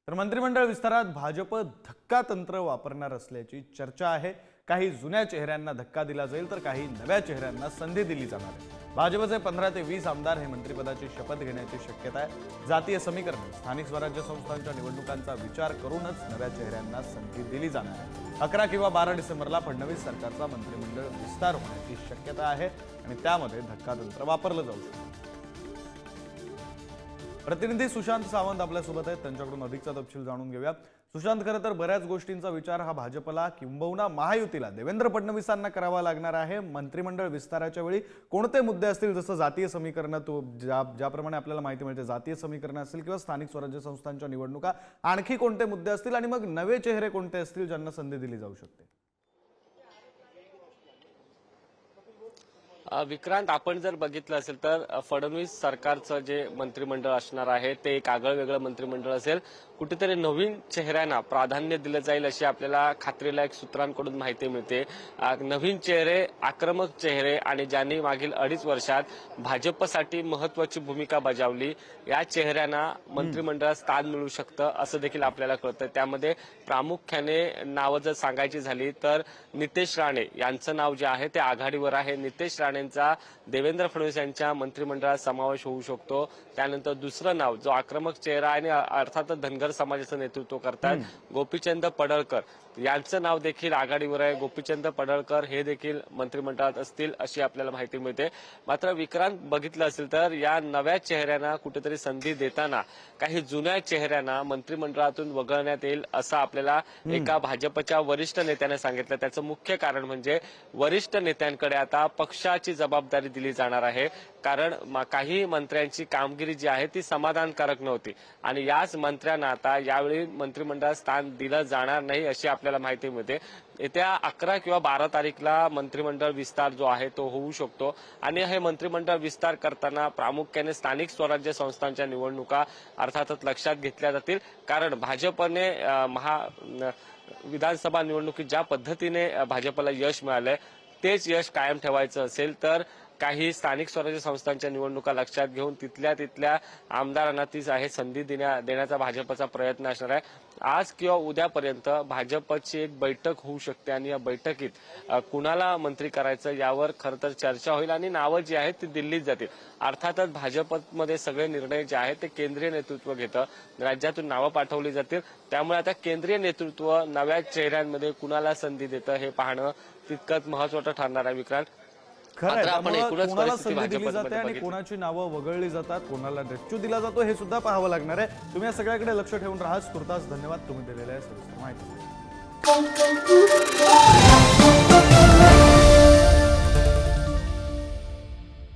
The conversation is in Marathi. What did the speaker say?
तर मंत्रिमंडळ विस्तारात भाजप धक्का तंत्र वापरणार असल्याची चर्चा आहे। काही जुन्या चेहऱ्यांना धक्का दिला जाईल तर काही नव्या चेहऱ्यांना संधी दिली जाणार आहे। भाजपचे 15 ते 20 आमदार हे मंत्रिपदाची शपथ घेण्याची शक्यता आहे। जातीय समीकरण, स्थानिक स्वराज्य संस्थांच्या निवडणुकांचा विचार करूनच नव्या चेहऱ्यांना संधी दिली जाणार आहे। 11 किंवा 12 डिसेंबरला फडणवीस सरकारचा मंत्रिमंडळ विस्तार होण्याची शक्यता आहे आणि त्यामध्ये धक्का तंत्र वापरलं जाऊ शकतं। प्रतिनिधी सुशांत सावंत आपल्यासोबत आहेत, त्यांच्याकडून अधिकचा तपशील जाणून घेऊया। सुशांत, खरं तर बऱ्याच गोष्टींचा विचार हा भाजपला किंबहुना महायुतीला देवेंद्र फडणवीसांना करावा लागणार आहे। मंत्रिमंडळ विस्ताराच्या वेळी कोणते मुद्दे असतील, जसं जातीय समीकरण, तो ज्याप्रमाणे आपल्याला माहिती मिळते जातीय समीकरण असेल किंवा स्थानिक स्वराज्य संस्थांच्या निवडणुका, आणखी कोणते मुद्दे असतील आणि मग नवे चेहरे कोणते असतील ज्यांना संधी दिली जाऊ शकते? विक्रांत, आपण जर बघितलं असेल तर फडणवीस सरकारचं जे मंत्रिमंडळ असणार आहे ते एक आगळं वेगळं मंत्रिमंडळ असेल। कुठेतरी नवीन चेहऱ्यांना प्राधान्य दिलं जाईल अशी आपल्याला खात्रीला एक सूत्रांकडून माहिती मिळते। नवीन चेहरे, आक्रमक चेहरे आणि ज्यांनी मागील 2.5 वर्षात भाजपसाठी महत्वाची भूमिका बजावली, या चेहऱ्यांना मंत्रिमंडळात स्थान मिळू शकतं असं देखील आपल्याला कळतं। त्यामध्ये प्रामुख्याने नावं जर सांगायची झाली तर नितेश राणे यांचं नाव जे आहे ते आघाडीवर आहे। नितेश राणेंचा देवेंद्र फडणवीस यांच्या मंत्रिमंडळात समावेश होऊ शकतो। त्यानंतर दुसरं नाव, जो आक्रमक चेहरा आणि अर्थातच धनगर समाजाचं नेतृत्व करतात, गोपीचंद पडळकर यांचं नाव देखील आघाडीवर आहे। गोपीचंद पडळकर हे देखील मंत्रिमंडळात असतील अशी आपल्याला माहिती मिळते। मात्र विक्रांत, बघितलं असेल तर या नव्या चेहऱ्यांना कुठेतरी संधी देताना काही जुन्या चेहऱ्यांना मंत्रिमंडळातून वगळण्यात येईल असं आपल्याला एका भाजपच्या वरिष्ठ नेत्याने सांगितलं। त्याचं मुख्य कारण म्हणजे वरिष्ठ नेत्यांकडे आता पक्षाची जबाबदारी दिली जाणार आहे, कारण काही मंत्र्यांची कामगिरी जी आहे ती समाधानकारक नव्हती आणि याच मंत्र्यांना आता यावेळी मंत्रिमंडळात स्थान दिलं जाणार नाही अशी आपल्याला माहिती मिळते। येत्या 11 किंवा 12 तारीखला मंत्रिमंडळ विस्तार जो आहे तो होऊ शकतो आणि हे मंत्रिमंडळ विस्तार करताना प्रामुख्याने स्थानिक स्वराज्य संस्थांच्या निवडणुका अर्थातच लक्षात घेतल्या जातील, कारण भाजपने विधानसभा निवडणुकीत ज्या पद्धतीने भाजपला यश मिळालंय तेच यश कायम ठेवायचं असेल तर काही स्थानिक स्वराज्य संस्थांच्या निवडणुका लक्षात घेऊन तिथल्या आमदारांना ती आहे संधी देण्याचा भाजपचा प्रयत्न असणार आहे। आज किंवा उद्यापर्यंत भाजपची एक बैठक होऊ शकते आणि या बैठकीत कुणाला मंत्री करायचं यावर खरं तर चर्चा होईल आणि नावं जी आहेत ती दिल्लीत जातील। अर्थातच भाजपमध्ये सगळे निर्णय जे आहेत ते केंद्रीय नेतृत्व घेतं, राज्यातून नावं पाठवली जातील। त्यामुळे आता केंद्रीय नेतृत्व नव्या चेहऱ्यांमध्ये कुणाला संधी देतं हे पाहणं तितकंच महत्त्वाचं ठरणार आहे। विक्रांत, कोणाला संधी दिली जाते आणि कोणाची नावं वगळली जातात, कोणाला डच्चू दिला जातो हे सुद्धा पाहावं लागणार आहे। तुम्ही या सगळ्याकडे लक्ष ठेवून राहा। तुर्तास धन्यवाद तुम्ही दिलेल्या सविस्तर माहिती।